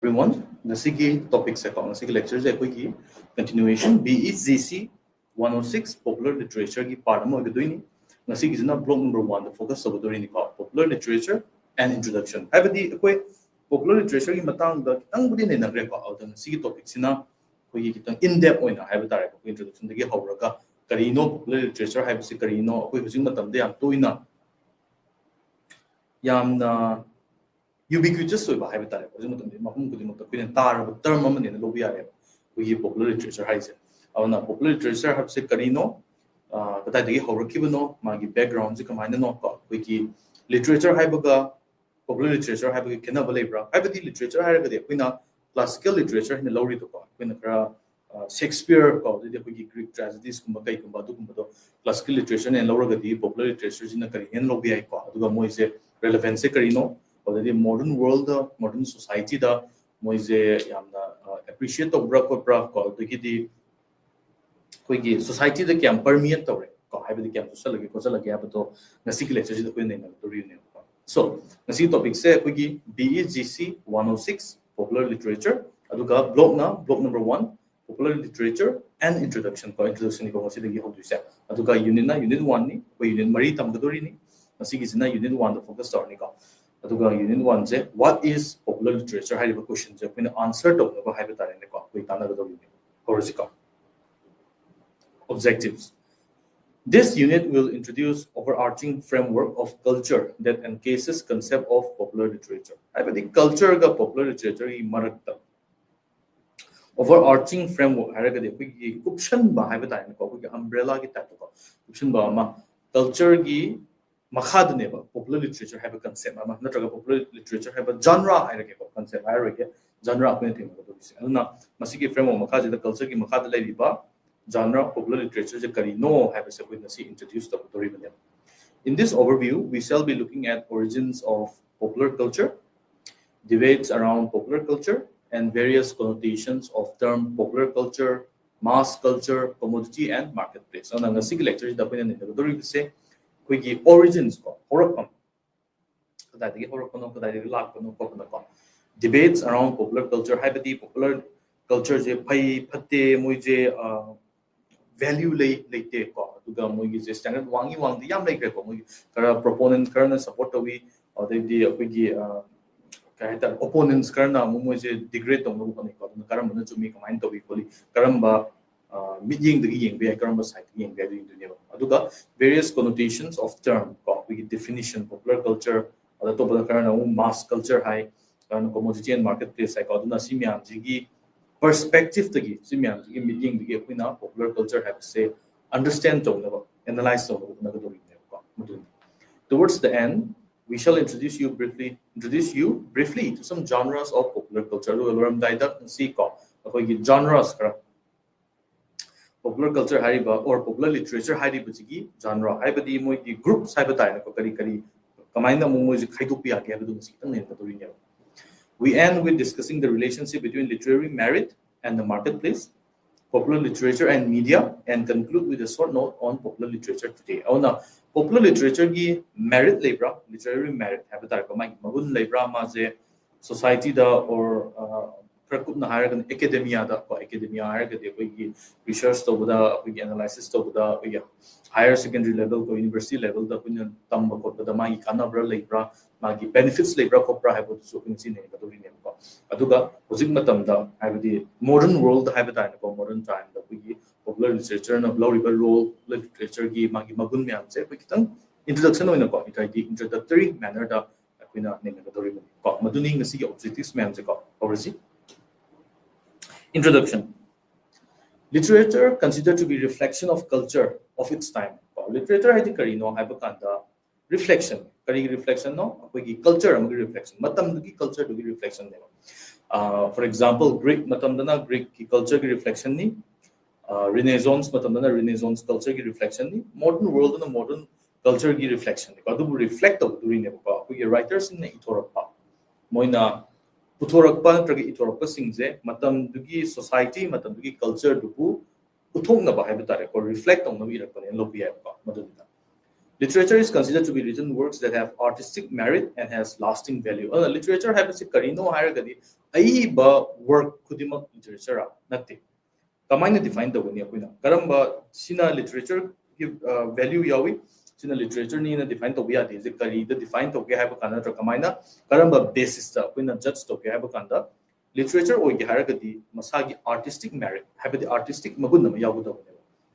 everyone. Nasiki topic se ko nasiki lecture je koi ki continuation BEGC 106 popular literature ki part mo ga doini. Nasiki jina block number 1 the focus of the ni ko popular literature and introduction. Habadi koi popular literature ki matang da kitang budi ne nagre ko out nasiki topic sina koi ki kitang in depth oina habada ko introduction dagi hawraga karino popular literature habisi karino koi hujing matam de yam toina yamna ubiquitous oiba haiba tare ko juma tamde mahum kudi mata kuin tar term amane na lobi are ko yi popular literature haise awna popular literature habse karino kata dagi hawrakibano magi background ji kamaina no ko ki literature haibaga popular literature haibaga kenaba lebra haibadi literature haibaga de kuina classical literature hina lori to ko kuina kara Shakespeare ko de ko Greek tragedies kumba kai kumba du kumba do classical literature ne lawra di popular literature jina kari hen lobi ai ko aduga moise relevance karino already modern world modern society da moise yamna appreciate to bra ko di koi gi society da kyam permeate tore ko haibadi kyam social lagi ko lagi abato ngasi ki lecture da ko nei na to ne so ngasi topic se koi gi BEGC 106 popular literature aduga block number 1 popular literature and introduction ko introduction ko ngasi dagi hodu se aduga unit 1 ni ko unit mari tam gadori ni ngasi gi jina unit 1 da focus tor ni ko aduga unit 1 je what is popular literature haiba question je ko answer to ko haiba tare ne ko koi tana gadori ni horosika objectives. This unit will introduce overarching framework of culture that encases concept of popular literature. I think culture ga popular literature I marakta. Overarching framework haraga de ki kupshan ba haiba ta ko ki umbrella ki ta ko kupshan ba ma culture gi makhad ne ba popular literature haiba concept ma natraga popular literature haiba genre haiga ko concept haiga genre ko ne thing ko disi na masigi framework makha je culture gi makhad lai ba genre popular literature je kari no have a witness introduced the story. In this overview, we shall be looking at origins of popular culture, debates around popular culture, and various connotations of term popular culture, mass culture, commodity, and marketplace. So, the second lecture is the say quick origins ko horakam. Debates around popular culture, haibadi popular culture je pai phatte moi je value late ko to the mogi standard wangi the yam like ko mogi kara proponent karna support wi or the apigi kahita opponents karna moje degrade to no ko karam na chumi comment to wi koli karamba meeting the yeng be karamba site yeng be in dunia aduga various connotations of term ko wi definition popular culture or the top karna mass culture high karna commodity and marketplace ko aduna simyam jigi perspective tagi simyam gi meeting gi apina popular culture have to say understand to analyze to towards the end we shall introduce you briefly to some genres of popular culture loram daida see ko gi genres kara popular culture hariba or popular literature hariba gi genre haibadi moi gi groups haiba dai ko kari kamaina mo ji khaidu pi age adu si tang ne to ri ne. We end with discussing the relationship between literary merit and the marketplace, popular literature and media, and conclude with a short note on popular literature today. Now, popular literature ki merit labra, literary merit, habitat ko mai magun labra ma je society da or prakut na higher than academia da ko academia higher ke koi research to buda koi analysis to buda koi higher secondary level ko university level da koi tam ko da mai kana bra labra magi benefits labra ko pra haibo so kun sin ne ka to ne ko aduga hojik matam da haibadi modern world haibada ko modern time da koi popular literature na low river role literature gi magi magun myam che koi kitang introduction oina ko itai di introductory manner da koina ne ka to ri ko maduni ngasi objectives myam che ko oversi. Introduction. Literature considered to be reflection of culture of its time. Literature hai kari no hai bakanda reflection. Kari reflection no koi culture amagi reflection. Matam ki culture to reflection de. For example, Greek matam dana Greek ki culture ki reflection ni. Renaissance matam dana Renaissance culture ki reflection ni. Modern world na modern culture ki reflection ni. Kadu reflect of during ne ko koi writers in itorapa. Moina puthorappa natraga itorappa singje matam dugi society matam dugi culture dubu uthongna ba haiba tare ko reflect on nabi rakpa ne lobi hai ko madunda Literature is considered to be written works that have artistic merit and has lasting value. Literature happens in Karino Haragadi, Aiba work Kudima literature, nothing. Kamina define the Winia. Karamba, Sina literature give value yawi, Sina literature Nina define the Wia, is it Kari, the define to have a Kanada Kamina, Karamba basis, when a judge to have a Kanda, literature or Haragadi, Masagi artistic merit, have the artistic Maguna Yabuda.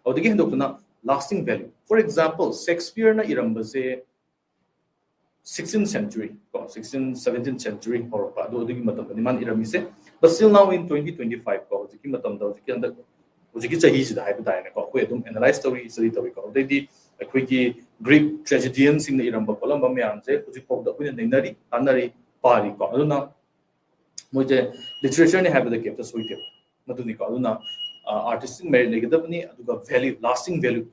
Or the Gendokuna. Lasting value. For example, Shakespeare na irambase 16th century, 16th, 17th century or do the matam ni man iramise. But still now in 2025, the matam da the under ujiki chahi da haiba da ko ko dum analyze story study to ko the quick Greek tragedians in the iramba column bamyan se uji pok da kuin nari tanari pari ko aduna moje literature ne have the kept so ke maduni ko aduna artistic merit negatively value, lasting value,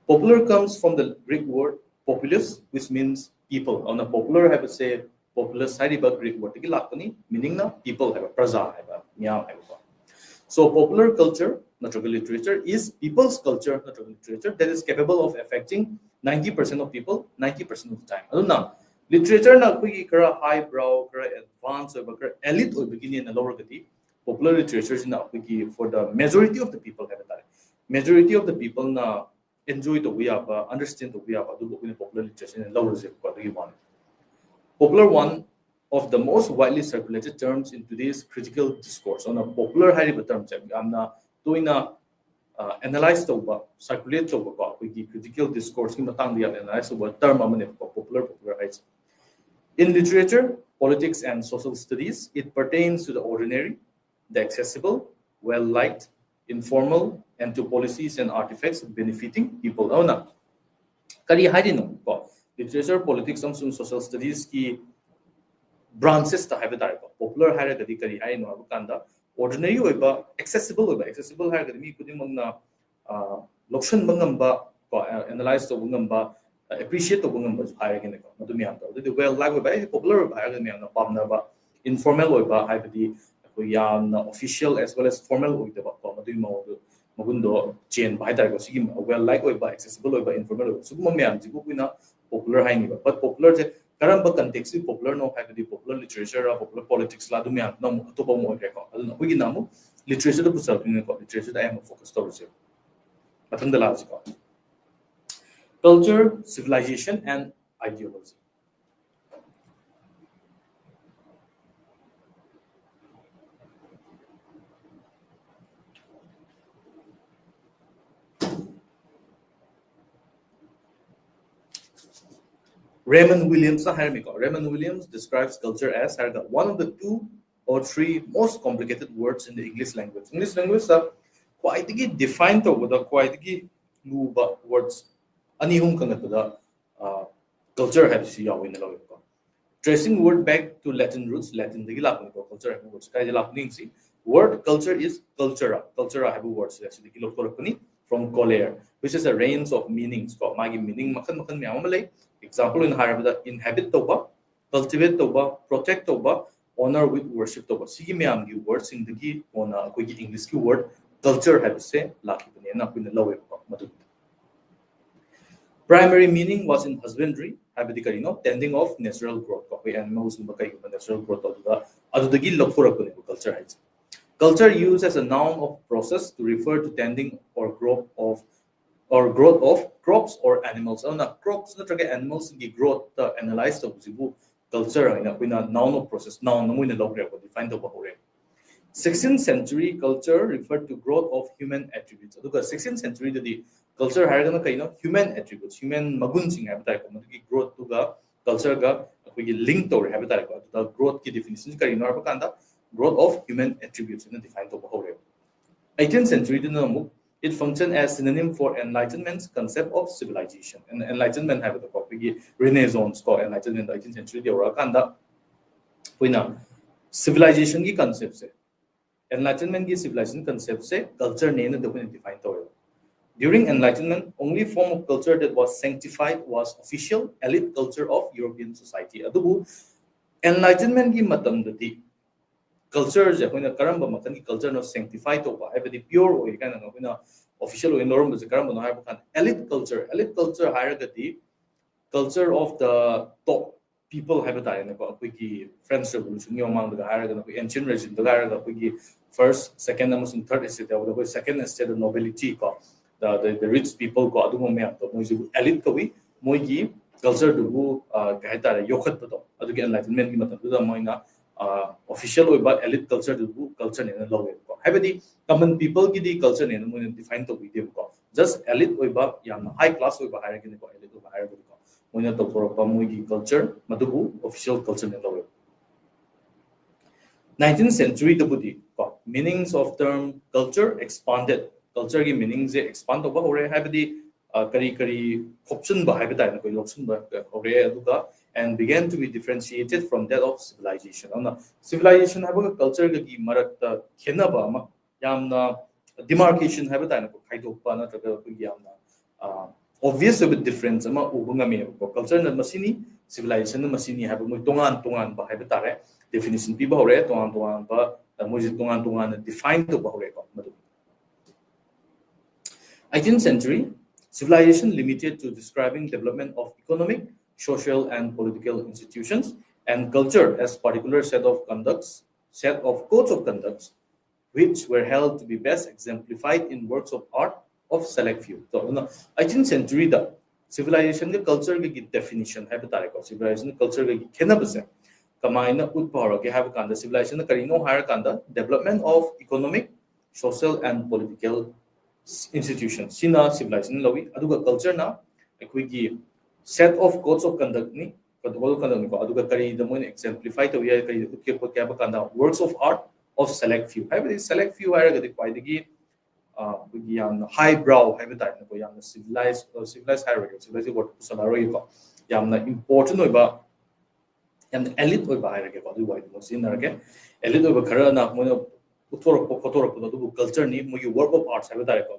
popular comes from the Greek word populus, which means people. On a popular, have to say populus side about Greek word, meaning na people have a praza, so popular culture, natural literature, is people's culture, natural literature that is capable of affecting 90% of people 90% of the time. I don't know. Literature na koi kara highbrow, kara advanced, or kara elite or beginning and lower gati. Popular literature na koi for the majority of the people have that. Majority of the people na enjoy the way up, understand the way up. Do popular literature and lower zip what you want. Popular one of the most widely circulated terms in today's critical discourse. On a popular high term, I'm not doing a analyze the circulate the critical discourse in the analyze the term popular heights. In literature, politics, and social studies, it pertains to the ordinary, the accessible, well-liked, informal, and to policies and artifacts benefiting people. Literature, politics, and social studies ki branches ta popular haragadi kari hai no kanda ordinary oiba accessible haragadi mi kudimangna loction bangamba analyze to bangamba appreciate to bangamba haragene ko madumi amta the well like by popular haragani amna pamna informal oiba haibadi ko yamna official as well as formal oiba ko madumi mawdu magundo chain by dar ko sigi well like oiba accessible oiba informal oiba suguma myam jibu kuina popular haini but popular je karamba context is popular no have the popular literature or popular politics la dum yan no to ba mo ko aduna ko ginamu literature to pusal ni ko literature da am focus to reserve matang da la ko culture, civilization, and ideology. Raymond Williams describes culture as one of the 2 or 3 most complicated words in the English language. English language are quite defined the quite luba words. Anihum kangatada culture has in the tracing word back to Latin roots, Latin the culture have words. Word culture is cultura. Cultura have words from colere, which is a range of meanings. Meaning example in Harabada inhabit toba, cultivate toba, protect toba, honor with worship toba. Sigi meam gi words in the gi on a English word culture have say lucky banana in the lower madu. Primary meaning was in husbandry, tending of natural growth. Animals natural growth of the culture. Culture used as a noun of process to refer to tending or growth of crops or animals. Crops na animals the growth analyzed of culture in a noun of process. Noun define the 16th century culture referred to growth of human attributes. 16th century the culture human attributes, human magunsing growth to the culture ga link to the growth ki definition growth of human attributes in define to 18th century it functioned as synonym for enlightenment's concept of civilization. And enlightenment have the Renaissance called enlightenment 18th century civilization ki concept se enlightenment ki civilization concept se culture ne define to. During Enlightenment, only form of culture that was sanctified was official elite culture of European society. Adubu Enlightenment ki matam dati culture je koina karamba makan ki culture no sanctified to ba pure o kana no koina official in norm is karam no ha elite culture hierarchy culture of the top people have a ne ko ki French revolution yo mang da hierarchy ko ancient regime da hierarchy ki first second and third estate the second estate the nobility ko the rich people ko adu mo me to mo elite ko wi mo gi culture du ka ha ta yokhat to adu ki enlightenment ki matam da mo na official oiba elite culture du culture ne na lowe ko habadi common people ki di culture ne mo define to video ko just elite oiba yam high class oiba hierarchy ne ko elite oiba hierarchy ko mo na to for pa mo gi culture madubu official culture ne lowe 19th century the budi meanings of term culture expanded culture ki meanings expand over hore habadi kari option ba habita na koi option ba hore aduga and began to be differentiated from that of civilization na civilization haba culture ki marak ta khena ba ma yamna demarcation habita na ko khaidok pa na taga ko yamna obvious a bit difference ama ubunga me ko culture na masini civilization na masini haba mo tongan ba habita re definition pi ba hore tongan ba mo tongan define to ba hore ko 18th century civilization limited to describing development of economic, social and political institutions and culture as particular set of codes of conducts which were held to be best exemplified in works of art of select few. So 18th century the civilization के culture के definition है बता रहे civilization culture के कहना बस है कमाइना उत्पादों के have कांदा civilization करीनो higher कांदा development of economic, social and political institution sina civilization lawi aduga culture na ekoi gi set of codes of conduct ni code of conduct ni ko aduga kari the mo exemplify to ya kari utke ko kya ba kanda works of art of select few have the select few are ga kwai digi yam high brow have the type ko yam civilized hierarchy civilized what salaro ko yam na important oi ba yam elite oi ba hierarchy ko adu wai mo sin na ke elite oi ba khara na mo the culture ni work of arts have that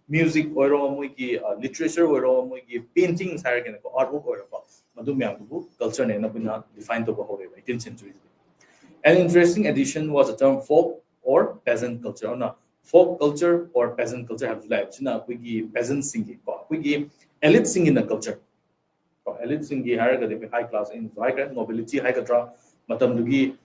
music or literature or paintings artwork or culture defined over 18th century. An interesting addition was the term folk or peasant culture. Folk culture or peasant culture have lives. Peasant singing, elite singing the culture. Elite singing high class in high class nobility high katra matam dugi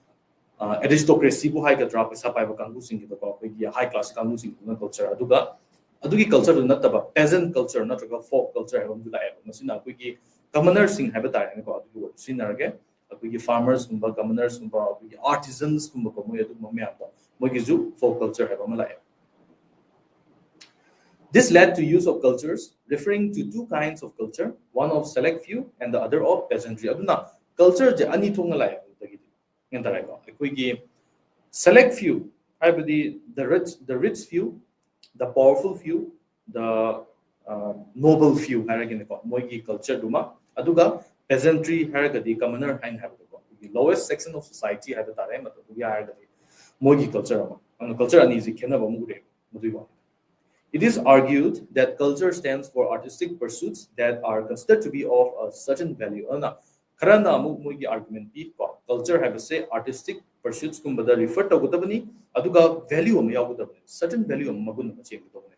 aristocracy bu high katra paisa pai ba kangu sing ki ko high class kangu sing na culture aduga adugi culture nataba peasant culture natraga folk culture have du lai masina ko ki commoner sing have ta ne ko adugi sinarge ko farmers kumba commoners kumba artisans kumba ko mo adu mo me ata mo ki ju folk culture have ma lai. This led to use of cultures referring to two kinds of culture, one of select few and the other of peasantry. Aduna culture je ani thong lai select few, the rich few, the powerful few, the noble few, moigi culture duma, aduga peasantry haragadi commoner and have the lowest section of society have the time moigi culture culture uneasy It is argued that culture stands for artistic pursuits that are considered to be of a certain value. Karana mugi argument bi culture have to say artistic pursuits kumbada refer to gutabani aduga value am yagutabani certain value am magun ma check gutabani.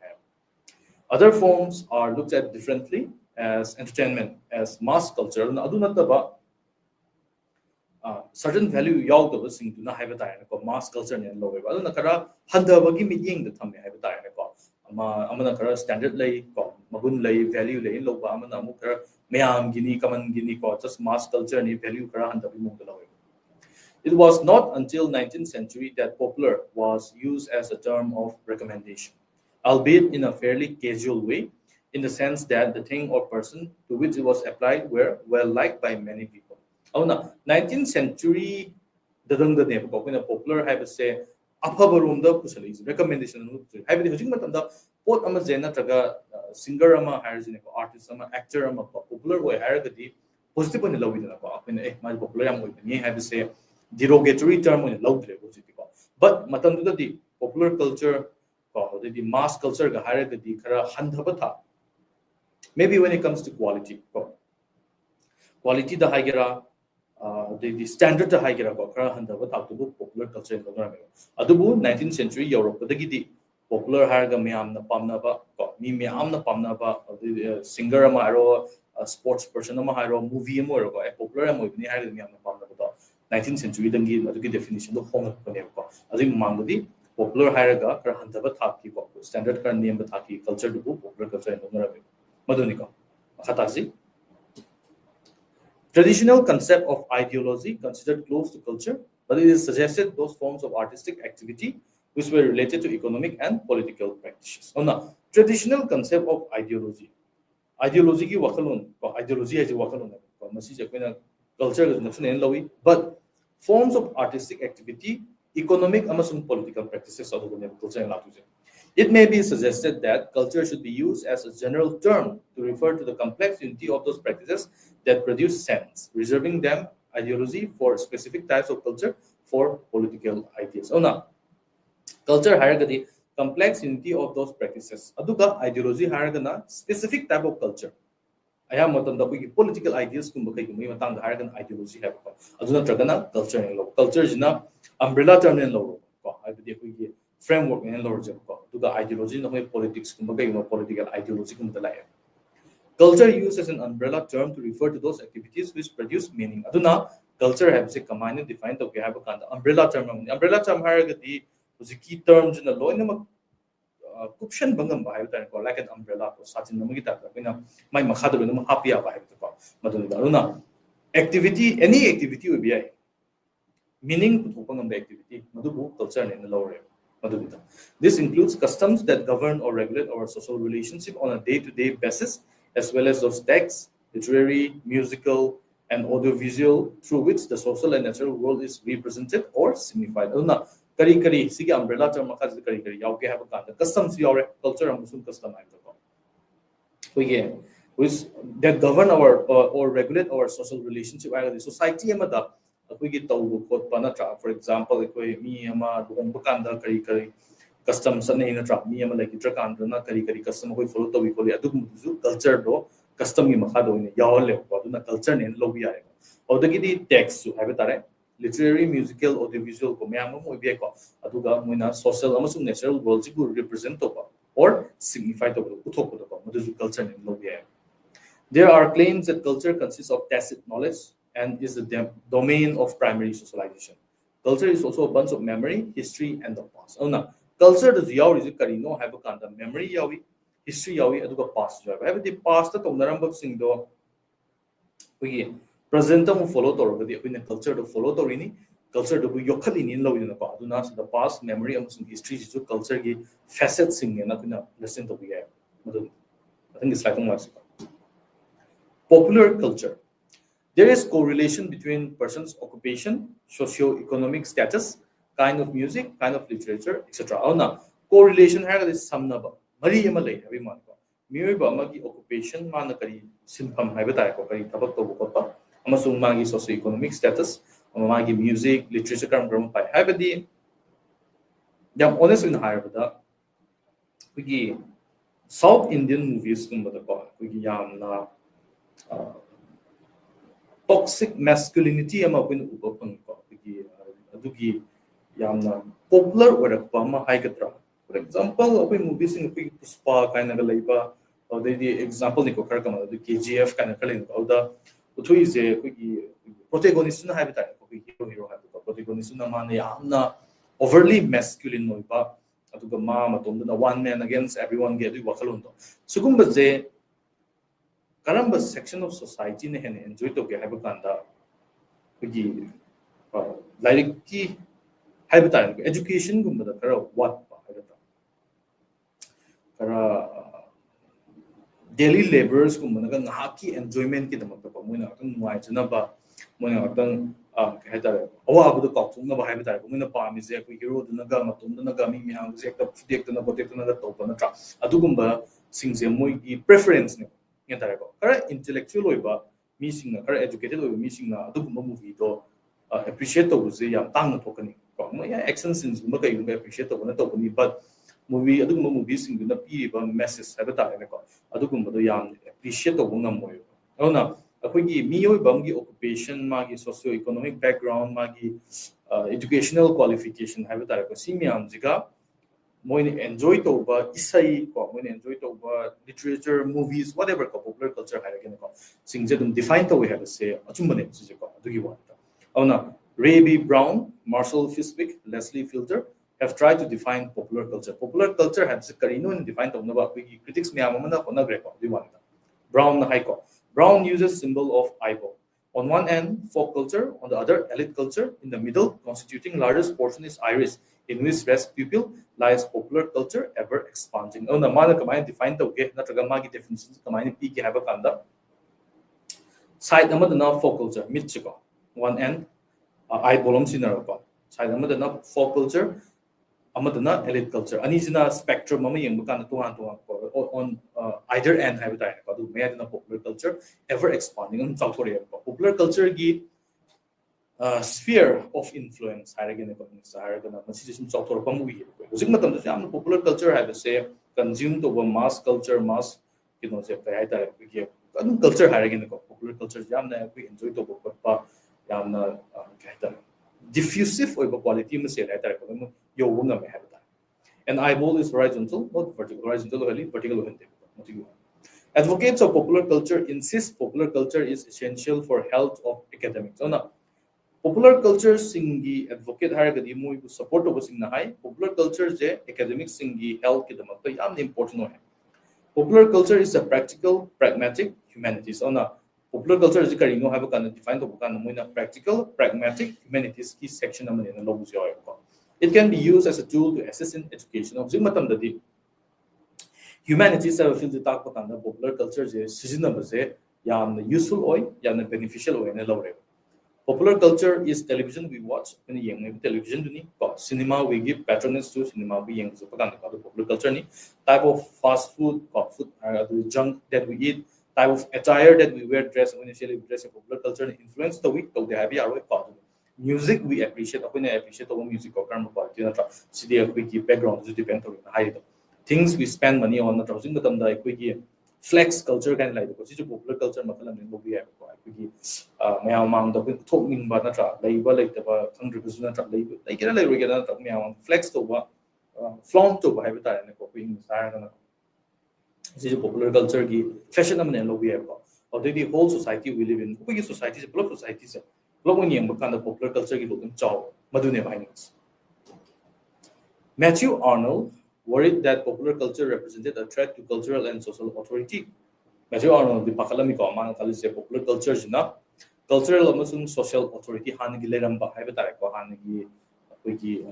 Other forms are looked at differently as entertainment as mass culture aduna taba certain value yagudaba sing na have ta ko mass culture ne lowe aduna kara handabagi meeting the thame have ta ko amana kara standard lay ko magun lay value lay loba amana amu kara mayam gini common gini ko just mass culture ni value kara handabi mo lowe. It was not until 19th century that popular was used as a term of recommendation, albeit in a fairly casual way, in the sense that the thing or person to which it was applied were well liked by many people. 19th century the popular have say afaba room da pusali recommendation have the hujing matam da pot ama jena traga singer ama hire ko artist ama actor ama popular way hire gadi positive ni lawi na ko apne my popular am hoy ni have say derogatory term on loud ko but matam da di popular culture ko the mass culture ga hire gadi khara handhaba tha maybe when it comes to quality the high gira the standard the high gira ko khara handhaba tha to popular culture in the adubu 19th century Europe the popular haraga miyamna pamnaba ko mi miyamna pamnaba singer ama haro sports person ama haro movie ama ro ko popular ama ibni haraga miyamna pamnaba to 19th century dangi adugi definition do hong pane ko adi mangudi popular haraga kar handaba thaki ko standard kar name ba thaki culture du popular culture no marabe maduni ko khatasi traditional concept of ideology considered close to culture, but it is suggested those forms of artistic activity which were related to economic and political practices. On the traditional concept of ideology, ideology ki wakalon, ideology is wakalon, culture is national, but forms of artistic activity, economic and political practices of the culture. It may be suggested that culture should be used as a general term to refer to the complex unity of those practices that produce sense, reserving them ideology for specific types of culture for political ideas. Oh, now, culture haragadi complex unity of those practices. Aduga ideology haragana specific type of culture. I am not the political ideas kumbakai kumi matang haragan ideology have. Aduna tragana culture in law. Culture is na umbrella term in law. I believe framework in law to the ideology no politics kumbakai political ideology kumbalaya. Culture used as an umbrella term to refer to those activities which produce meaning. Aduna culture have a combined and defined of have a kind of umbrella term. Umbrella term haragadi was a key terms in the law in kuption bangam ba hayta ko like an umbrella ko satin namagi ta pina mai makhadu no hapia ba hayta ko madun aduna activity any activity will be meaning putupang the activity madubu culture in the lower madun. This includes customs that govern or regulate our social relationship on a day-to-day basis, as well as those texts, literary, musical, and audiovisual through which the social and natural world is represented or signified. Aduna kari sigi umbrella term makaz kari yauke have a customs your culture and muslim custom which that govern our or regulate our social relationship with the society amada we tawu kot panatra for example ekoi mi ama dong bakanda kari customs na ina tra mi ama like tra kan na kari custom koi follow tawi ko adu culture do custom gi makha do ne yawle ko aduna culture ne lo bi are odagi di text su have tare literary, musical, audiovisual ko mayam mo ibe ko aduga moina social amasung natural world ji represent to or signify to uthok to ko modu culture ne lo bi. There are claims that culture consists of tacit knowledge and is the domain of primary socialization. Culture is also a bunch of memory, history, and the past. Oh, now, culture does yaw is karino have a kind of memory yawi, history yawi, aduga past yawi. Have the past to narambak sing do we present mo follow to the culture to follow to rini culture to yokhali in law in the past memory and history is culture gi facets sing na kuna lesson to be I think it's like popular culture. There is correlation between person's occupation, socio-economic status, kind of music, kind of literature, etc. Now, correlation is samnaba. Mari yamalay habi man ko. Miyoy ba magi occupation man kari sinpam habi tayo ko kari tabak to bukot pa. Amasung magi socio-economic status, magi music, literature karam pa. Habi di jam honest in higher bada. Kugi South Indian movies kung bada ko. Kugi yam na toxic masculinity ama kun upapang ko adugi yamna popular orakpa ma haigatra. For example akoy movies ng Puspa kaina ga laiba the example ni ko kar kama the KGF kaina kalin ko da uthui je kugi protagonist na habi ta ko hero habi ko protagonist na man yamna overly masculine no ba aduga ma matom na one man against everyone ge adu wakalon to sugumba je karamba section of society ne hen enjoy to ge have kanda kugi like ki have time education gumba da kara what kara daily laborers gumba na ngaki enjoyment ki damak pa mo na tang nuai chuna ba mo na tang ka ta awa bu da ka thung na ba have ta mo na pa mi je ku hero du na ga ma tum na ga mi mi hang je ka predict na protect na ga to pa na tra adu gumba sing je mo gi preference ne kara intellectual oiba missing kara educated oiba missing na adugumba movie do appreciate to was yam tang na thokani ko mo ya action scenes gumba kai gumba appreciate to na to ni but movie adugumba movie sing na pi ba message have ta ne ko adugumba do yam appreciate to ngam mo yo ona akogi miyoi bamgi occupation magi socio economic background magi educational qualification have ta ko simiam jiga moine enjoy to ba isai ko moine enjoy to ba literature movies whatever ko popular culture hairagene ko singje dum define to we have say achumbane sije ko adugi wa auna Ray B. Brown, Marshall Fiswick, Leslie Filter have tried to define popular culture. Popular culture has a karino and defined on the critics miyamamana on a greco. Brown haiko. Brown uses symbol of eyeball. On one end, folk culture, on the other, elite culture. In the middle, constituting largest portion is iris, in which rest pupil lies popular culture ever expanding. Oh, namana kamay define the okay, natraga magi definitions kamay piki have a kanda. Side number the now folk culture, mitchiko. One end, eyeball sinarapa. Side number the now folk culture, amadana elite culture. Anisina spectrum mama yung bukana tuhan on either end have tayo kadu may adina popular culture ever expanding on South Korea. Popular culture gi sphere of influence haragana ko sa haragana masisisum South Korea pamuwi ko. Usig matam sa amna popular culture have say consume to mass culture mass say kaya tayo gi anong culture haragana ko popular culture jamna we enjoy to pa yamna kaya tayo diffusive or quality mo say tayo ko yo wonga may have. An eyeball is horizontal, not vertical. Horizontal only, vertical only. Advocates of popular culture insist popular culture is essential for health of academics. So now, popular culture singi advocate haragadi mo support of sing na hai. Popular culture je academics singi health ke damak to yam important no hai. Popular culture is a practical, pragmatic humanities. So now, popular culture is kari no have a define to bukan mo na practical, pragmatic humanities ki section naman na lobus yo. It can be used as a tool to assist in education. Of Zimatam Dadi humanities have a field to talk about the popular culture, yam useful oil, yam beneficial oil, and low. Popular culture is television we watch, when young television duni, cinema we give patronage to cinema we young popular culture ni type of fast food, junk that we eat, type of attire that we wear, dress when initially dress popular culture influence the week of the heavy hour. Music we appreciate our music or quality na CD background depend on high things we spend money on na housing but flex culture kind like popular culture makalam ni we have mayam mang the talking ba na tra label like the 100% na tra label like kira like na tra mayam flex to ba flaunt to ba have ta na ko ping sa na popular culture ki fashion naman ni we have or the whole society we live in we society is block society se popular culture Matthew Arnold worried that popular culture represented a threat to cultural and social authority. Matthew Arnold the pakalami ko amang kalise popular culture na cultural and social authority hanagi leramba haiba tare ko hanagi wiki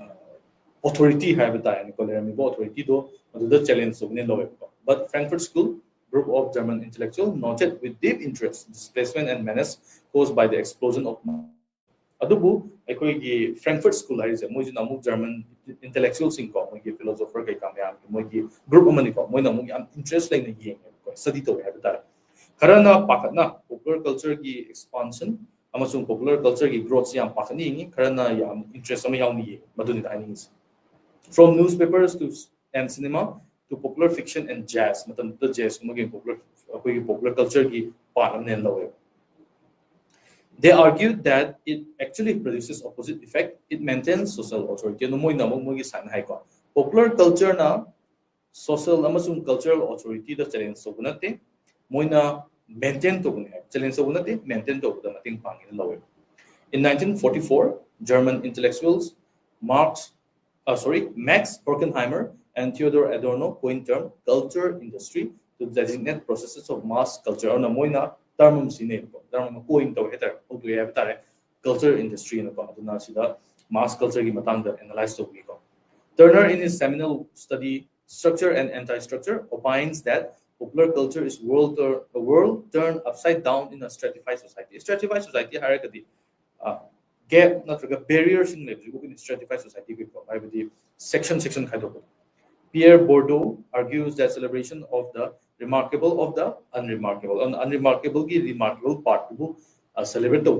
authority haiba tare ko lerami bo authority do the challenge so ne lowe but Frankfurt School group of German intellectuals noted with deep interest displacement and menace caused by the explosion of adubu aikoigi Frankfurt School haise moji namu German intellectuals in ko moji philosopher kai kamya moji group amani ko moi namu am interest like ni ko study to have that karana pakatna popular culture ki expansion amasung popular culture ki growth yam pakani ngi karana yam interest am yaw ni maduni dining from newspapers to and cinema to popular fiction and jazz matam the jazz popular culture ki part amne lawe. They argued that it actually produces opposite effect. It maintains social authority. Popular culture na social amasung cultural authority the challenge so gunate moina maintain to challenge so gunate maintain to the mating pangin lawe. In 1944, German intellectuals Max Horkheimer and Theodor Adorno coined term culture industry to designate processes of mass culture. Or moina term sine ko term coin to heter to have tare culture industry na ko na sida mass culture ki matang da analyze to ko. Turner in his seminal study Structure and Anti-Structure opines that popular culture is a world turned upside down in a stratified society. Stratified society harakati gap natraga barriers in stratified society by the section kind of. Pierre Bourdieu argues that celebration of the remarkable of the unremarkable. An unremarkable ki remarkable part to celebrate the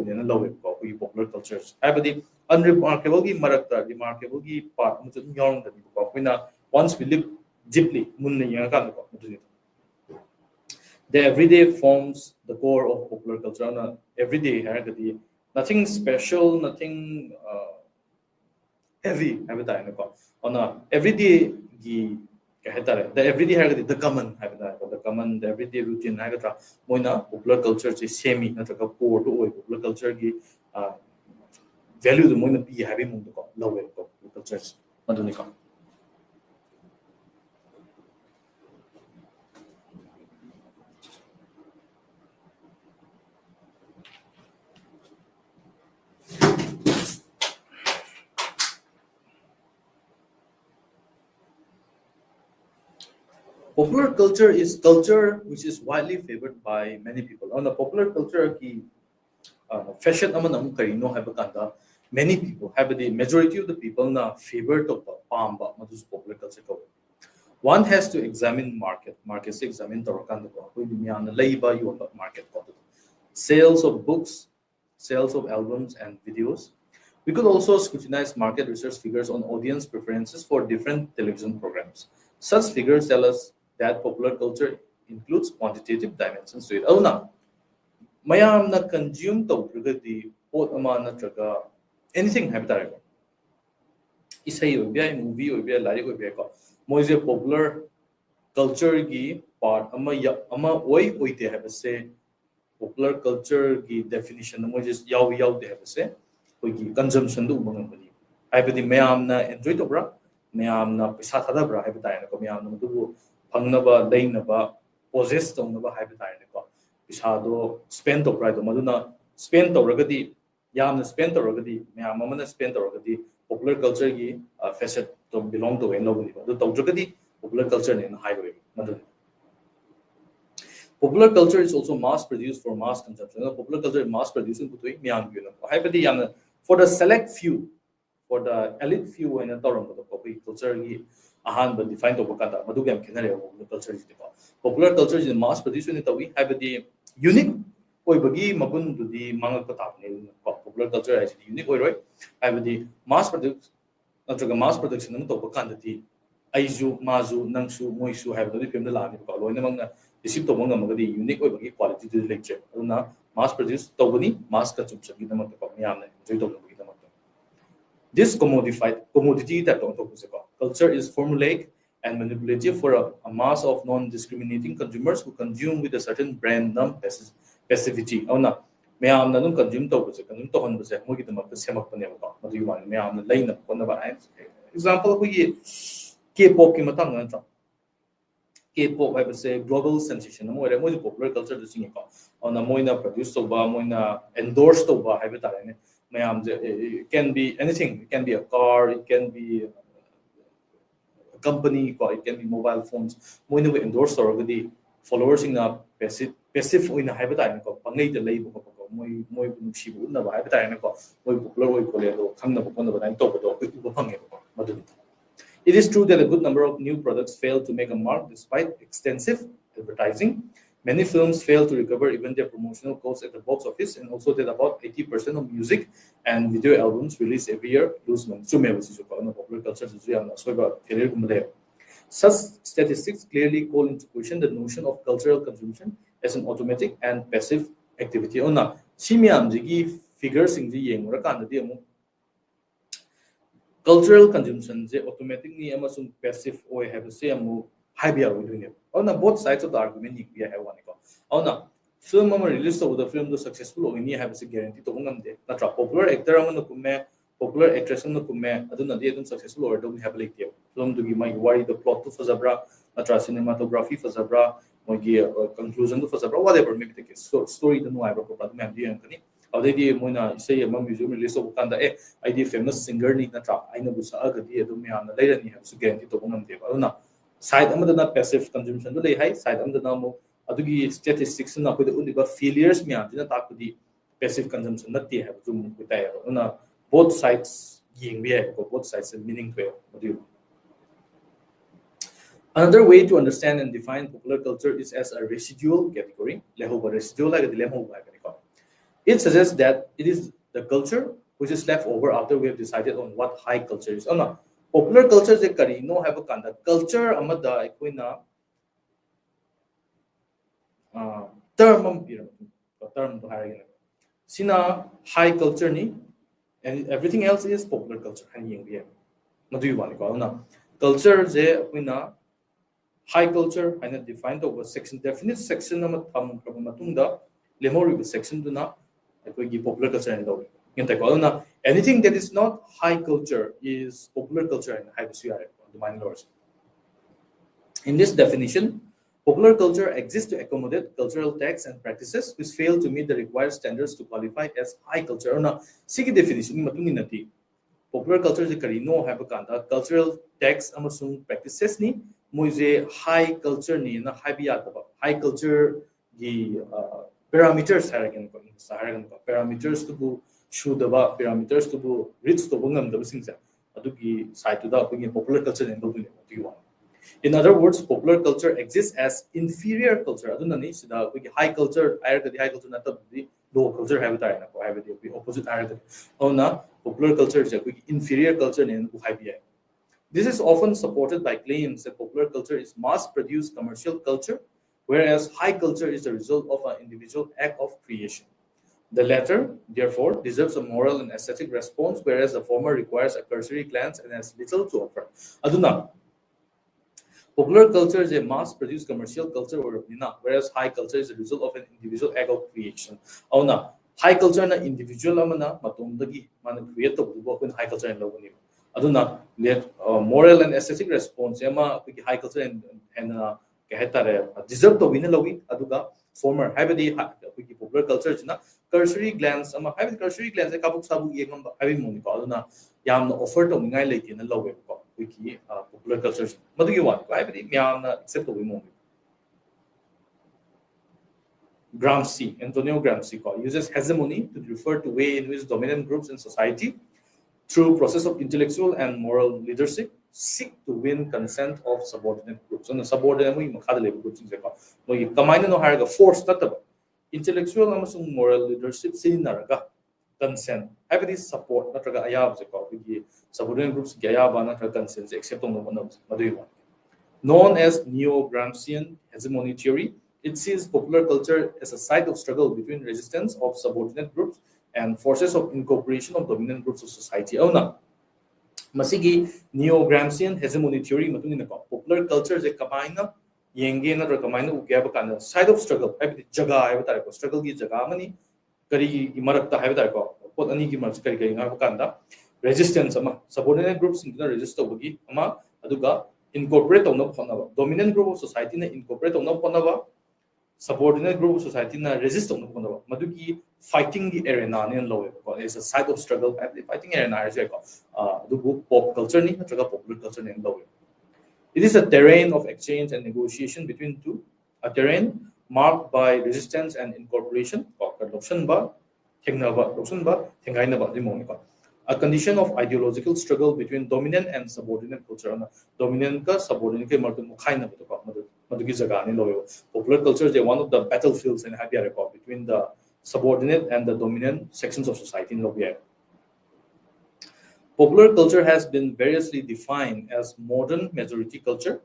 popular cultures. The unremarkable ki marakta remarkable ki part once we live deeply the everyday forms the core of popular culture. Everyday nothing special, nothing heavy have ta ne ko ona everyday gi ka heta re the everyday ha the common have ta the common the everyday routine ha ta moina popular culture chi semi na ta core to popular culture gi value the moina pi have mu ko low ko culture maduni ko popular culture is culture which is widely favored by many people. On the popular culture, ki fashion aman am kari no have kanda many people have the majority of the people na favor to pamba madus popular culture ko. One has to examine market se examine to kanda ko ko miyan na labor you market ko. Sales of books, sales of albums and videos. We could also scrutinize market research figures on audience preferences for different television programs. Such figures tell us that popular culture includes quantitative dimensions to it. Oh, now, mayamna consume to pragati pot amana traga anything habitat. Isai obia movie obia lari obia ko. Moise popular culture gi part ama oi oite have say popular culture gi definition mo just yaw de have say koigi consumption do ubang ngani. Haibadi mayamna enjoy to bra mayamna pisa thada bra habitat ko mayamna du pangnaba dainaba possess tongnaba habitat ko pisado spend to pride maduna spend to ragadi yamna spend to ragadi mayam amana spend to ragadi popular culture gi facet to belong to en lobuni do to ragadi popular culture ne highway maduna popular culture is also mass produced for mass consumption popular culture is mass producing kutui miyam gi no haibadi yamna for the select few for the elite few and tawram ko popular culture gi ahan ba define to bakata madu gam khenare popular culture is popular culture is mass produced ni tawi haibadi unique oibagi magun du di mangak ta ne popular culture is unique oiroi haibadi mass produce natraga mass production nam to bakanda di aiju mazu nangsu moisu haibadi pemda la ni ko loina mangna receive to mangam magadi unique oibagi quality du lecture aduna mass produce to bani mass consumption gi namak ko miyam ne enjoy to bagi namak this commodity that culture is formulaic and manipulative for a mass of non-discriminating consumers who consume with a certain brand name passivity. Auna mayam na nung consume to consume to hon base mo kita mak semak pa niya ko madu yuan mayam na lain na ko na ba example ko ye K-pop ki matang na K-pop ay base global sensation mo mo popular culture do sing ko ona mo na produce to ba mo na endorse to ba ay beta ne mayam it can be anything, it can be a car, it can be a company, it can be mobile phones mo na endorse to gadi followers na passive oina haiba ta ne ko pangai de leibo ko moi nungsi bu na ba haiba ta ne ko moi popular oi ko le do khang na ko na ba to ko ko bu phange ko madu it is true that a good number of new products fail to make a mark despite extensive advertising. Many films fail to recover even their promotional costs at the box office, and also that about 80% of music and video albums released every year lose money. Popular culture such statistics clearly call into question the notion of cultural consumption as an automatic and passive activity. Figures cultural consumption is automatically passive or have the same on both sides of the argument you have one film release of the film successful or have a guarantee to popular actor popular actress successful or don't have like film to give my worry the plot to Fazabra, cinematography for Zabra, conclusion to Fazabra, whatever maybe the case. So story the no ever already Mona say a museum release of Kanda ID famous singer ni natra I know Busagadi Dumia later have to guarantee to Bonam Deva. Side under the passive consumption to lay high side under the normal Adugi statistics and with the only failures me did not talk with the passive consumption that they have to move with both sides being both sides and meaning to it. Another way to understand and define popular culture is as a residual category. Residual like the it suggests that it is the culture which is left over after we have decided on what high culture is. Popular culture is a no have a kind of culture amada term term to high sina high culture ni and everything else is popular culture and yeng bi madu yu wani ko na culture je apina high culture and defined over section definite section ama tham kraba matungda lemori section duna akogi popular culture and law in ta ko na anything that is not high culture is popular culture and high culture the mind lords. In this definition, popular culture exists to accommodate cultural texts and practices which fail to meet the required standards to qualify as high culture. Now, sigi definition matung inati popular culture je karino have kanda cultural texts amasung practices ni moise high culture ni na high biyataba high culture gi parameters haragan ko haragan ko parameters to bu shudaba parameters to bu reach to bungam da singsa adugi side to da popular culture and do you want. In other words, popular culture exists as inferior culture. Adunani sida high culture, higher culture nata low culture have tayo na ko have the opposite higher. Ona popular culture is inferior culture nen high bi. This is often supported by claims that popular culture is mass-produced commercial culture, whereas high culture is the result of an individual act of creation. The latter, therefore, deserves a moral and aesthetic response, whereas the former requires a cursory glance and has little to offer. Aduna. Popular culture is a mass-produced commercial culture, whereas high culture is the result of an individual act of creation. Auna high culture na individual amana matungdagi mana create to bu high culture and logani. Aduna let moral and aesthetic response ema high culture and deserve to win logi aduga former habidi popular culture na cursory glance ama habit cursory glance kabuk sabu yengam habi moni ko aduna yamna offer to ngai leke na loge ko wiki popular culture madu you want I believe yamna accept to win Gramsci, Antonio Gramsci uses hegemony to refer to way in which dominant groups in society through process of intellectual and moral leadership seek to win consent of subordinate groups. And the subordinate groups no force intellectual and moral leadership sinaraga consent. Have this support natraga ayab subordinate groups natraga consent except on known as Neo-Gramscian hegemony theory. It sees popular culture as a site of struggle between resistance of subordinate groups and forces of incorporation of dominant groups of society. Masigi Neo-Gramscian hegemony theory matungina popular culture je kamaina yenge na kamaina ugyaba kana side of struggle habi jaga habi tare ko struggle gi jaga mani kari gi marakta habi tare ko pot ani gi marak kari kari ngaba kanda resistance ama subordinate groups in the resist tawagi ama aduga incorporate on phonaba dominant group of society na incorporate on phonaba subordinate group of society na resist on phonaba madugi fighting the arena in low is a side of struggle fighting arena is pop culture ni popular culture in low. It is a terrain of exchange and negotiation between two, a terrain marked by resistance and incorporation a condition of ideological struggle between dominant and subordinate culture dominant ka subordinate ke popular culture is one of the battlefields in happy record between the subordinate and the dominant sections of society in Lobia. Popular culture has been variously defined as modern majority culture,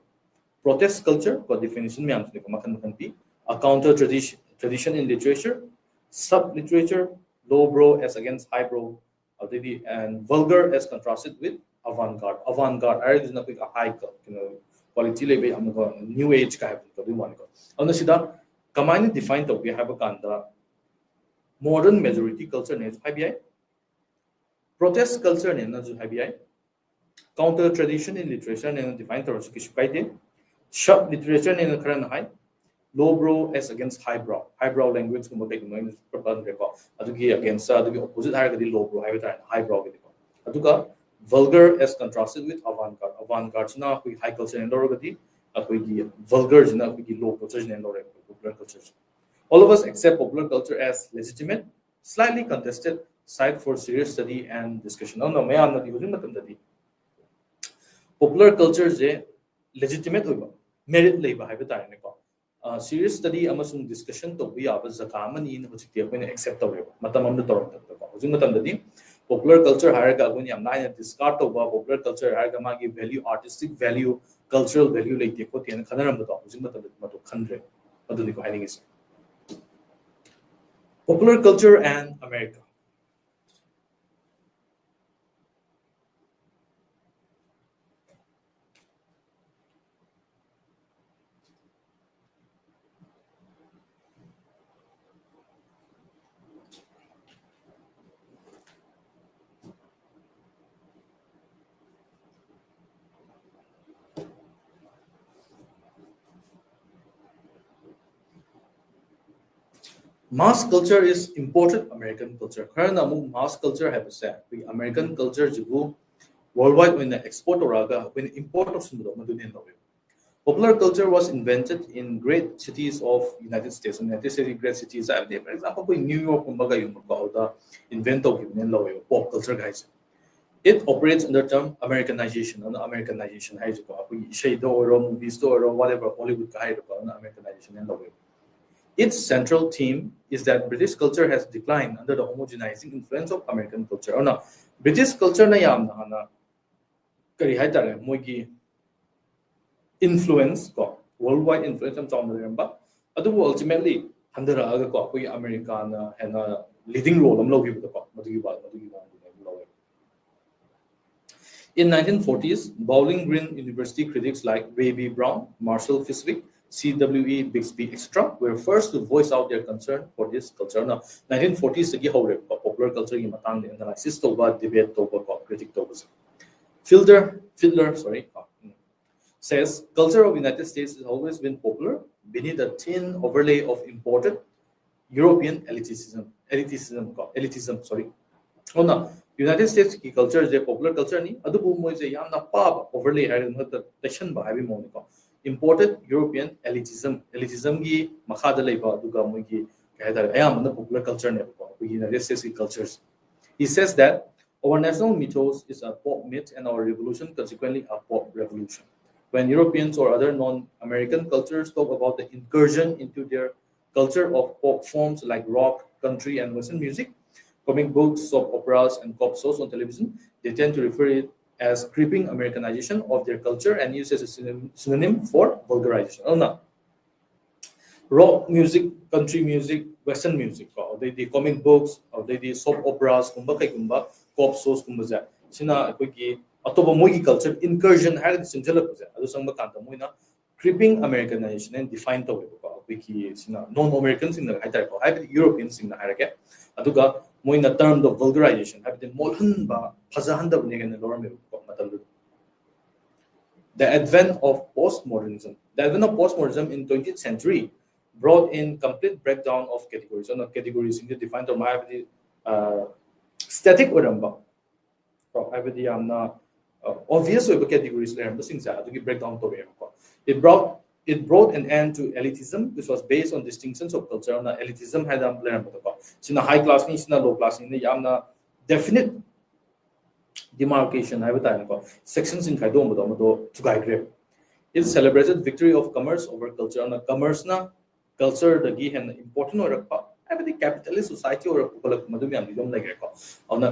protest culture, by definition, a counter tradition in literature, sub-literature, lowbrow as against highbrow, and vulgar as contrasted with avant-garde. Avant-garde is not a high quality level, new age kind of one. On the Sida, Kamani defined that we have a kanda modern majority culture ne IBI, protest culture ne na IBI, counter tradition in literature ne defined tarot ki sub literature ne na high, lowbrow as against highbrow language ko makai no is proper record adugi against adugi opposite haragadi lowbrow highbrow aduga vulgar as contrasted with avant-garde na high culture ne lorogadi akoigi vulgar na akoigi low culture ne popular culture. All of us accept popular culture as legitimate, slightly contested site for serious study and discussion. Popular culture is legitimate, merit serious study and discussion to be accept popular culture discard popular culture value, artistic value, cultural value popular culture and America. mass culture is imported American culture khara na mass culture have se we American culture jibu worldwide when export oraga when import of sumdo maduni no popular culture was invented in great cities of United States. United States great cities are there. For example, in New York, the invent of pop culture guys. It operates under the term Americanization. Americanization, movies or whatever Hollywood Americanization and its central theme is that British culture has declined under the homogenizing influence of American culture. Now, British culture na yam na kari hai tare moigi influence ko worldwide influence am chawna remba adu ultimately handara aga ko koi America na hena leading role am logi ko madugi ba in 1940s Bowling Green University critics like Ray B. Brown, Marshall Fiswick, C.W.E. Bixby, etc. were first to voice out their concern for this culture. Now, 1940s sagi hore popular culture gi matang de analysis to ba debate to ba critic to ba Fiedler says culture of United States has always been popular beneath a thin overlay of imported European elitism. Now, United States ki culture is a popular culture ni adubu moi je yamna pab overlay hai na tension ba hai mo ko imported European elitism gi makha da leiba aduga moi gi kai da ayam na popular culture ne ko United States cultures. He says that our national mythos is a pop myth and our revolution consequently a pop revolution. When Europeans or other non-American cultures talk about the incursion into their culture of pop forms like rock, country, and Western music, comic books, soap operas, and cop shows on television, they tend to refer it as creeping Americanization of their culture and use it as a synonym for vulgarization. Oh no. Rock music, country music, Western music, the comic books, the soap operas, cop shows, sina atoba mogi culture incursion had sinjalapse adu sangba kanta moina creeping Americanization and defined to wiki sina non-Americans in the Europeans in the harake aduga moina term of vulgarization have the molhan ba phazahanda bnegan lorme matal the advent of postmodernism in 20th century brought in complete breakdown of categories on categories in the defined term have the static oramba have the obvious categories breakdown to it brought an end to elitism. This was based on distinctions of culture. Elitism had high class ni low class ni definite demarcation sections in it celebrated victory of commerce over culture. Commerce na culture the important or the capitalist society or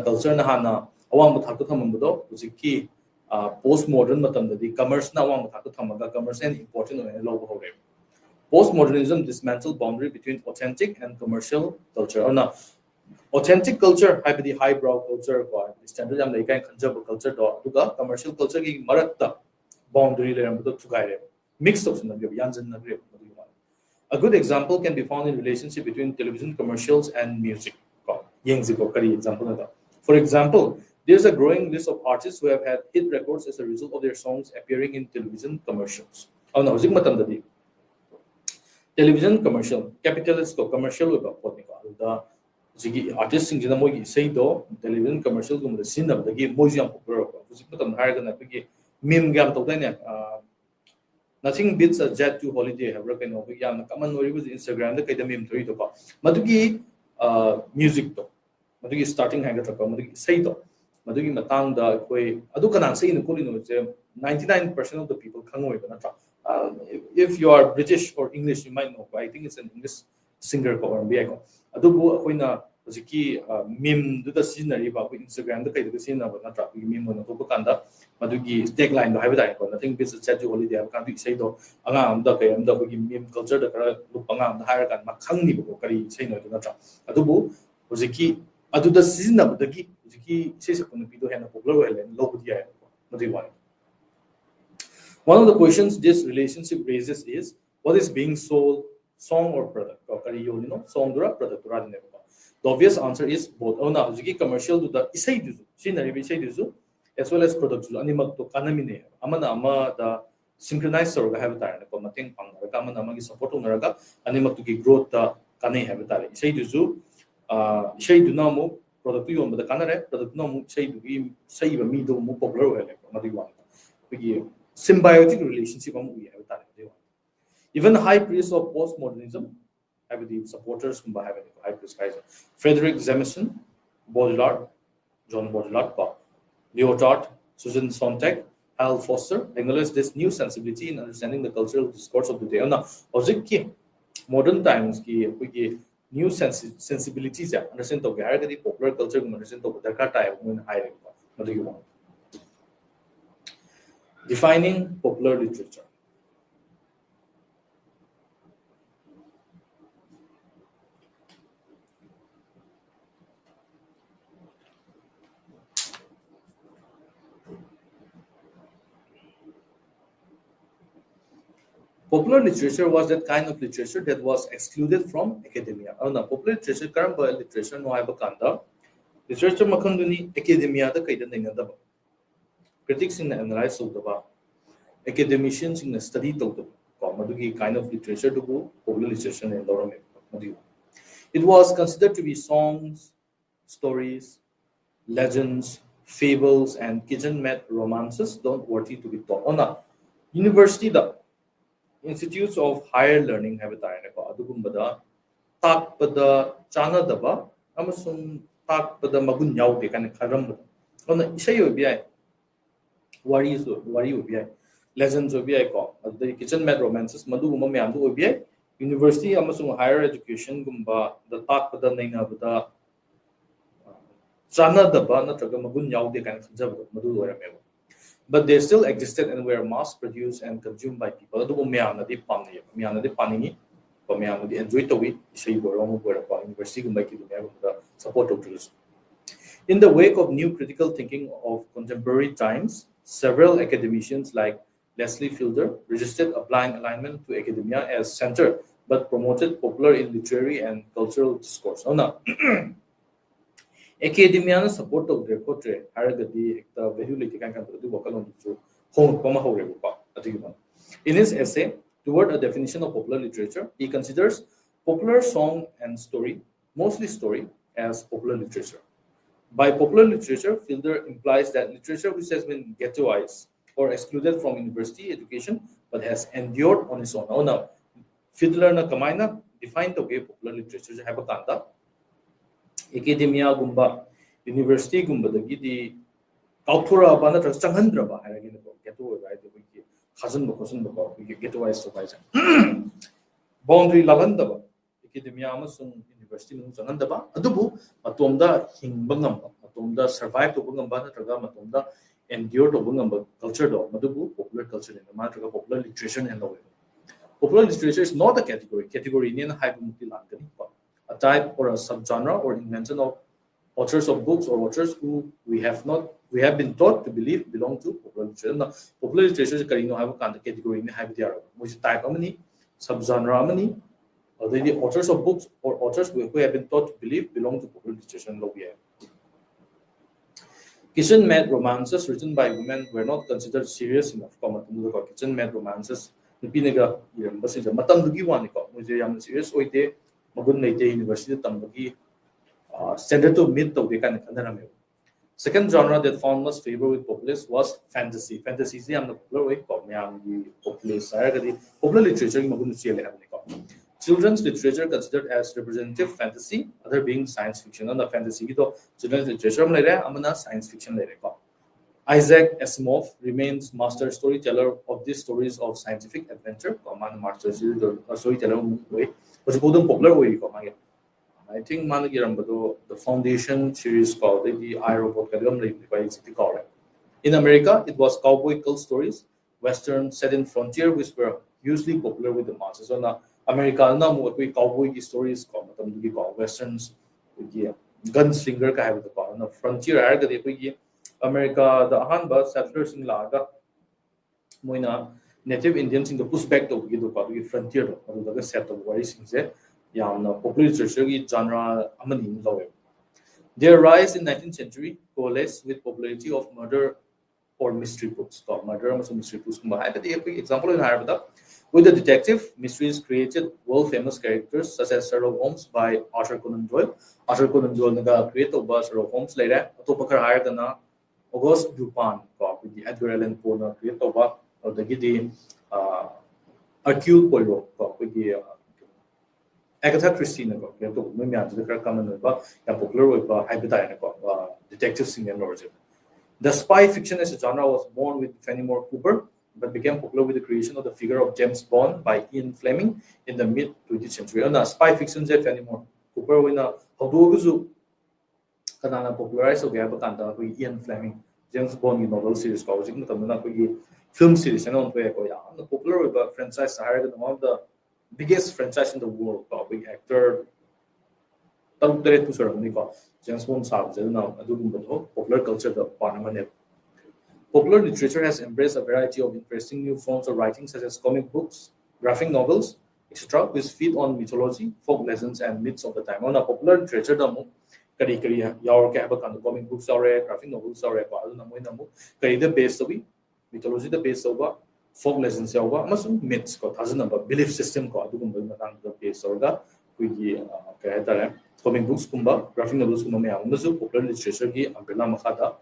culture na hana awang thakto thamamdo hujiki postmodern the commerce na awang thakto thamaga commerce and important logo hore postmodernism dismantled boundary between authentic and commercial culture authentic culture the highbrow culture standard am like kanjab culture duga commercial culture gi marakta boundary leram to thugaire mixed of yanjan na a good example can be found in relationship between television commercials and music example for example there's a growing list of artists who have had hit records as a result of their songs appearing in television commercials. Television commercial, capitalist commercial artists in television commercial nothing beats a jet to holiday have common Instagram music starting madugi matangda koi adu kanan sei no 99% of the people khangoi ba natra if you are British or English you might know I think it's an English singer ko or bi ko adu bu koina hojiki meme du da scenery ba ko Instagram da kai da scenery ba natra meme no ko kanda madugi tagline do haiba dai ko nothing beats a jet to holiday have kan bi sei do anga am da kai am da ko meme culture da kara lupanga am da hair kan ma khangni ba ko kari sei no natra adu bu hojiki adu da season da gi one of the questions this relationship raises is what is being sold, song or product? Song or product. The obvious answer is both. Commercial to the as well as product. The synchronized have support growth kanai have tare sei du zu sei du na mu product yu on da kanare product no mu sei du gi sei ba mi do mu popular hele ma di wan gi symbiotic relationship am we have tare de even high priests of postmodernism have the supporters whom have high priest guys Frederick Jameson Baudrillard John Baudrillard Lyotard Susan Sontag Hal Foster acknowledged this new sensibility in understanding the cultural discourse of the day. Now, object modern times ki new sensibilities understand the popular culture understand the type when high defining popular literature. Popular literature was that kind of literature that was excluded from academia. Popular literature karamba literature no haiba kanda literature makhanduni academia da kaida nainada ba. Critics in analyze sodaba academicians in study tawda madugi kind of literature to go popular literature and madu. It was considered to be songs, stories, legends, fables, and kitchen-made romances don't worthy to be taught. University da institutes of higher learning have adugumbada takpada chanadaba amasung takpada magun yaude kan kharambada ona isai obi wari obi legends obi ko the kitchen made romances madu gumba myam du obi university amasung higher education gumba the takpada nainabada chanadaba natraga magun yaude kan khanjabada madu orameba. But they still existed and were mass produced and consumed by people. In the wake of new critical thinking of contemporary times, several academicians like Leslie Fielder resisted a blind alignment to academia as center, but promoted popular in literary and cultural discourse. Academia support of their portrait, Haragadi, the value litigant to Wakalon home Pama Horepa. In his essay, Toward a Definition of Popular Literature, he considers popular song and story, mostly story, as popular literature. By popular literature, Fielder implies that literature which has been ghettoized or excluded from university education but has endured on its own. Now, Fielder na kamaina defined the way popular literature have a kanta. Academia gumba university gumba di kauthura bana tra changhandra ba hai gina ko geto right ki khazan ba khosun ba ki geto wise so bai boundary lalanda ba academia amasung university nu changanda ba adubu matomda hingba ngamba matomda survive to ngamba na traga matomda endure to ngamba culture do madubu popular culture in ma traga popular literature and law. Popular literature is not a category in hypermuti langani a type or a subgenre or invention of authors of books or authors who we have been taught to believe belong to popular literature. Now, popular literature is karino have a kind of category in have the which type amani, subgenre amani, or the authors of books or authors who have been taught to believe belong to popular literature and lobby. Kitchen-made romances written by women were not considered serious enough. Kitchen-made romances, the Pinaga, Matam Dugi one, which is serious oite. Magun Naite University Tambaki standard to meet the Dekan and second genre that found much favor with populace was fantasy. Fantasy is the popular way called populace. Popular literature in Magun children's literature considered as representative fantasy, other being science fiction. And the fantasy children's literature amana science fiction. Isaac Asimov remains master storyteller of these stories of scientific adventure. Master storyteller way. Was popular way. I think the foundation series called the iRobot. In America, it was cowboy cult stories, western set in frontier, which were hugely popular with the masses. So now, America now what we cowboy stories called westerns, gunslinger ka have the frontier area America the Ahanba settlers in Laga Moina native Indians in the pushback to the frontier of the set of worries in popular literature genre amani lower. Their rise in 19th century coalesced with popularity of murder or mystery books called murder and mystery books. Example in Arabada, With the detective, mysteries created world-famous characters such as Sherlock Holmes by Arthur Conan Doyle. Arthur Conan Doyle naga create tauba Sherlock Holmes leire. Atopa khara hairgana Auguste Dupin ko the Edgar Allan Poe na create tauba odagidi Hercule Poirot ko the Agatha Christie na ko create tauba myam jida khara common oiba ya popular oiba haibata na ko detective sing and origin. The spy fiction as a genre was born with Fenimore Cooper, but became popular with the creation of the figure of James Bond by Ian Fleming in the mid-20th century. And spy fiction is Fenimore Cooper when Hoduguzu Kanana popularized of Gabakanda with Ian Fleming, James Bond novel series causing the film series and on the popular with the franchise higher than one of the biggest franchise in the world with actor James Bond popular culture the Parliament. Popular literature has embraced a variety of interesting new forms of writing, such as comic books, graphic novels, etc., which feed on mythology, folk legends, and myths of the time. On a popular literature, the comic books, graphic novels, the base of mythology, the base of folk legends, myths, belief system, the base of the comic books, graphic novels, popular literature, umbrella makada,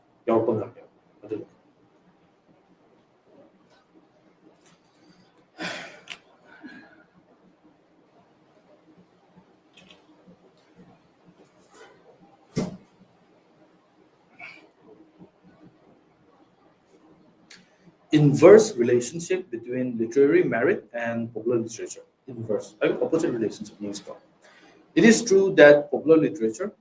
inverse relationship between literary merit and popular literature. Inverse, opposite relationship means God. It is true that popular literature,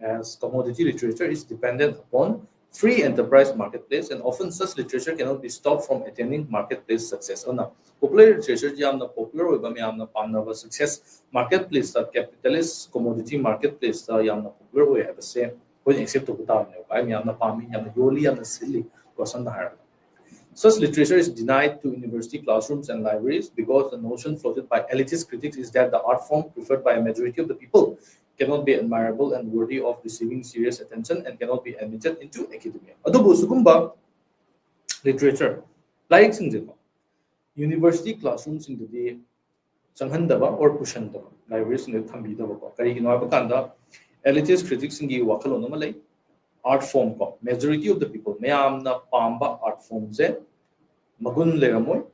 as commodity literature, is dependent upon free enterprise marketplace, and often such literature cannot be stopped from attaining marketplace success. Popular literature, popular with success marketplace, capitalist commodity marketplace, popular way have the same. Except to silly. Such literature is denied to university classrooms and libraries because the notion floated by elitist critics is that the art form preferred by a majority of the people cannot be admirable and worthy of receiving serious attention and cannot be admitted into academia. Adubu sugumba literature, like university classrooms in the day, Sanghandaba or Pushandaba, libraries in the Thambidaba, Karikinoabakanda, elitist critics in the Wakalonomalay. Art form ko majority of the people mayamna pamba art form se magun leramoy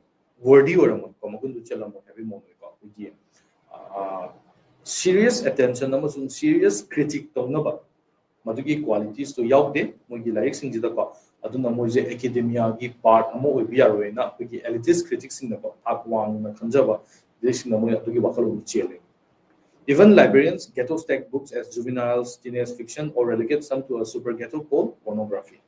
wordy oramoy ko magun du chalamoy habi monoy ko gi serious attention amasung serious critic tongnaba madugi qualities to yaude mogi like sing jida ko aduna moje academia gi part amo obi yaroina gi elitist critics sing ko akwang na khanjaba this namoy adugi wakalo chele. Even librarians ghetto stack books as juveniles, teenage fiction, or relegate some to a super ghetto called pornography.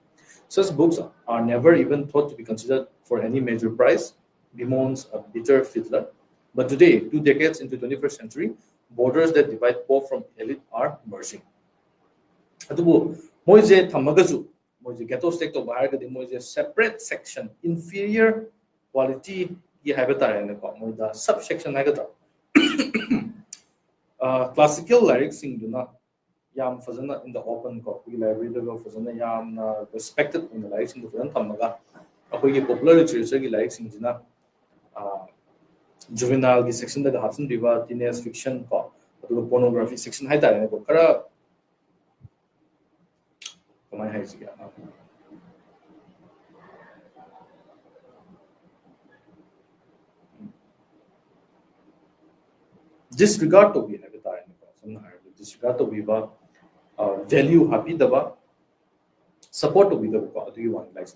Such books are never even thought to be considered for any major prize, bemoans a bitter fiddler. But today, 2 decades into the 21st century, borders that divide poor from elite are merging. Adubu, moise thamagazu, moise ghetto stack to bahar moise separate section, inferior quality ye habitat moida subsection hagata. Classical lyrics in Duna Yam Fazana in the open copy library, the Fazana Yam respected in the lyrics in the Fudan Tamaga. A popular literature lyrics in Dina juvenile section that Hudson River, teenage fiction, pornography section. Hi, Kara. Come on, disregard to be disregard to be value happy daba support to be the one like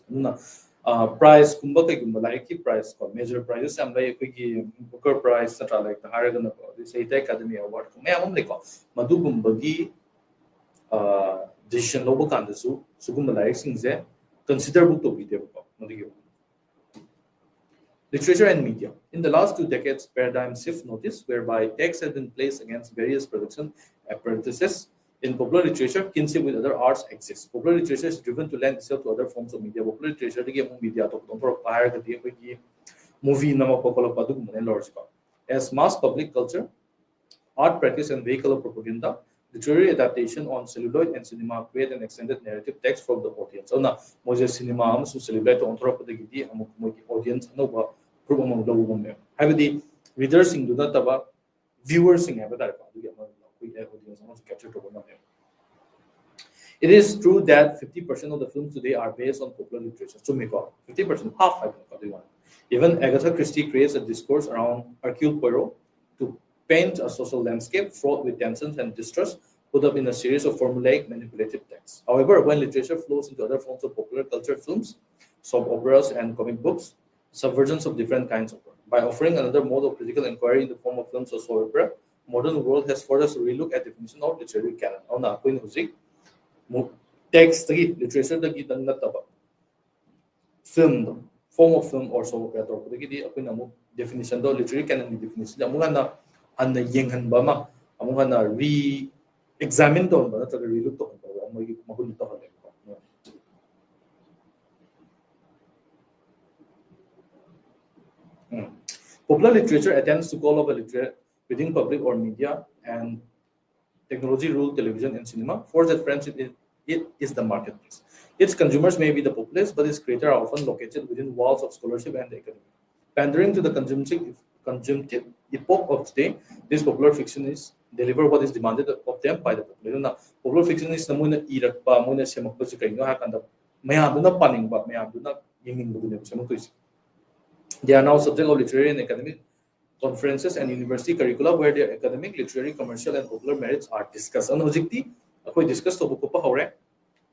price kumba kai kumba like price ko major prices am like Booker Prize etc like the higher than this Academy Award ko may amam like madu gumbagi decision lobo kandasu sugum like sing je consider book to be there ko madu. Literature and media. In the last 2 decades, paradigm shift noticed whereby tax has been placed against various production apparatuses. In popular literature, kinship with other arts exists. Popular literature is driven to lend itself to other forms of media. Popular literature, media, movie, as mass public culture, art practice and vehicle of propaganda, literary adaptation on celluloid and cinema create an extended narrative text for the audience. So now, Moses cinema, celluloid on top of the audience, no group among the women. Habidi readers sing do not taba viewers sing have that capture to one. It is true that 50% of the films today are based on popular literature. So 50%, half I think. Even Agatha Christie creates a discourse around Hercule Poirot to paint a social landscape fraught with tensions and distrust, put up in a series of formulaic, manipulative texts. However, when literature flows into other forms of popular culture, films, soap operas, and comic books, subversions of different kinds occur. By offering another mode of critical inquiry in the form of films or soap opera, modern world has forced us to relook at the definition of literary canon. Text, literature, film, form of film or soap opera, definition, literary canon definition, and the Yang and Bama, among re-examine to relook to Popular literature attempts to call up a literature within public or media and technology rule television and cinema. For that friends, it is the marketplace. Its consumers may be the populace, but its creators are often located within walls of scholarship and the academy. Pandering to the conjunctive epoch of today, this popular fiction is deliver what is demanded of them by the populace. Now, popular fiction is the moina irakpa, moina semakpa chikaino hakanda mayamduna paningba, mayamduna yingingbu semaktoisi. They are now subject of literary and academic conferences and university curricula where their academic, literary, commercial, and popular merits are discussed. And hojikti, akhoi discuss to buku pa hore,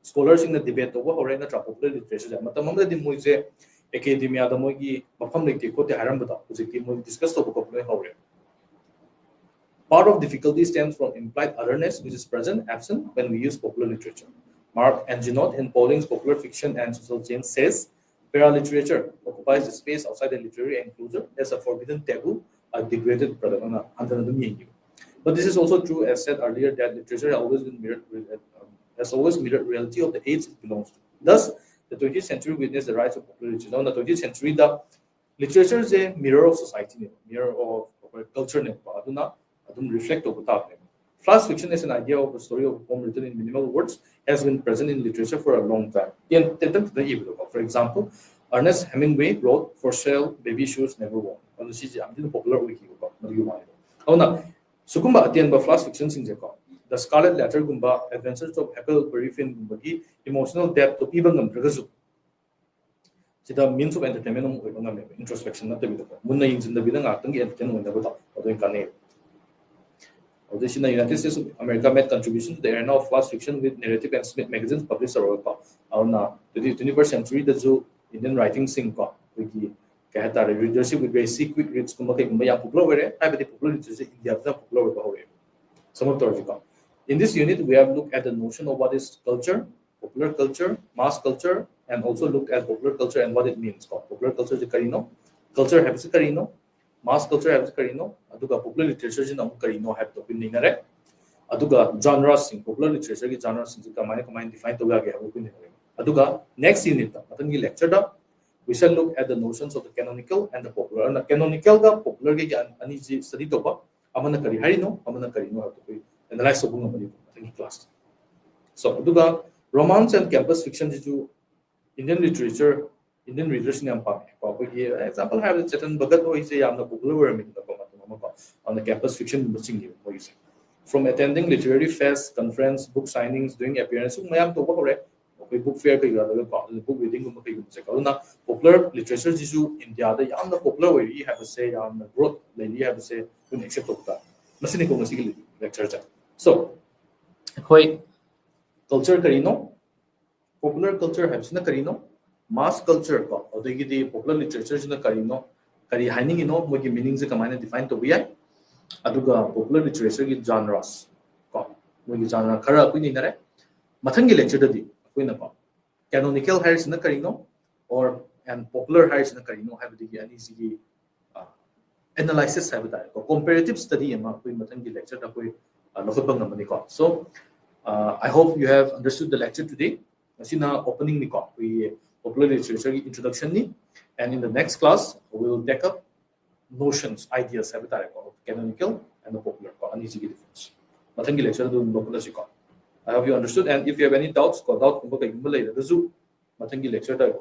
scholars in the debate over hore na popular literature. Matamamda di moise academia da moigi mafam lekti ko te haram bata. Hojikti moi discuss to buku pa hore. Part of difficulty stems from implied otherness, which is present, absent when we use popular literature. Mark Anginot in Pauling's Popular Fiction and Social Change says, para-literature occupies the space outside the literary enclosure as a forbidden taboo, a degraded product. But this is also true, as said earlier, that literature has always mirrored reality of the age it belongs to. Thus, the 20th century witnessed the rise of popular literature. In the 20th century, the literature is a mirror of society, mirror of culture, reflect over that. Flash fiction is an idea of a story of a poem written in minimal words has been present in literature for a long time. For example, Ernest Hemingway wrote "For Sale, Baby Shoes Never Worn." This is popular Sukuma atienba flash fiction sinjeko. The Scarlet Letter gumba Adventures of Huckleberry Finn gumbagi emotional depth to even gambragazu. The means of entertainment introspection not the Munna in the Bidang acting entertainment or doing Kane. This in the United States of America made contribution to the era of flash fiction with narrative and Smith magazines published around the 21st century, the Zoo Indian writing sing readership with basic quick reads popular literature India popular. Some of the in this unit, we have looked at the notion of what is culture, popular culture, mass culture, and also looked at popular culture and what it means. Popular culture is Karino, culture has Karino, mass culture has Karino, aduga popular literature is Karino have to be Ninare, aduga genres in popular literature genres in Kamai define to aduga next unit, Matangi lecture, we shall look at the notions of the canonical and the popular. And the canonical, the popular, and study toba, Amana Kariharino, Amana Karino have to be analyzed in class. So, aduga romance and campus fiction is Indian literature, Indian readers in Ampang. Example, have a certain Bagat or is a popular on the campus fiction from attending literary fairs, conference, book signings, doing appearances, Mayam to book fair, book reading, popular literature is India, the young popular way you have to say on the growth, then you have to say, except of that. Lecture. So, culture Karino, popular culture has in the Karino, mass culture, the popular literature in the Karino, Kari Hining, what meanings the command defined to be Aduga popular literature genres. When genre Kara Queen Matangi lecture the Queen canonical hires in the Karino or and popular hires in the Karino have the easy analysis have that or comparative study in Matangi lecture that we so I hope you have understood the lecture today. Opening the we popular literature introduction and in the next class we will take up notions, ideas have that of canonical and the popular and easy difference. Matangi lecture I hope you understood, and if you have any doubts, call out later. The Zoo Matangi lecture that